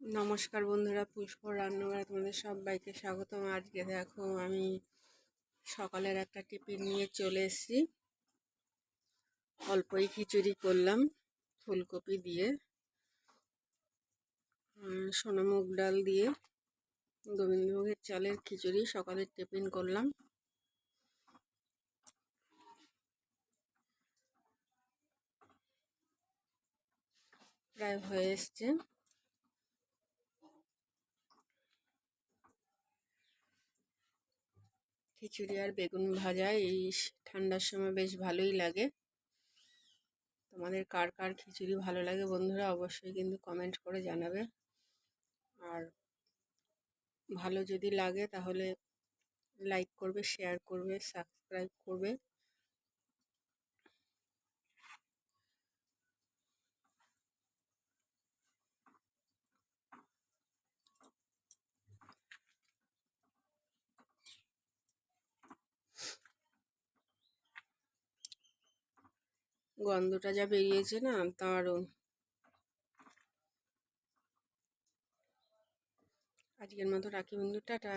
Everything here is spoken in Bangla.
নমস্কার বন্ধুরা, পুষ্প রান্নাঘরে তোমাদের সবাইকে স্বাগতম। আজকে দেখো আমি সকালের একটা টিফিন নিয়ে চলে এসেছি। অল্পই খিচুড়ি করলাম ফুলকপি দিয়ে, সোনা মুগ ডাল দিয়ে গোবিন্দভোগের চালের খিচুড়ি সকালের টিফিন করলাম। প্রায় হয়ে এসছে। খিচুড়ি আর বেগুন ভাজা এই ঠান্ডার সময় বেশ ভালোই লাগে। তোমাদের কার কার খিচুড়ি ভালো লাগে বন্ধুরা অবশ্যই কিন্তু কমেন্ট করে জানাবে। আর ভালো যদি লাগে তাহলে লাইক করবে, শেয়ার করবে, সাবস্ক্রাইব করবে। গন্ধটা যা বেরিয়েছে না, দারুণ। আজকের মতো রাখি বন্ধু, টাটা।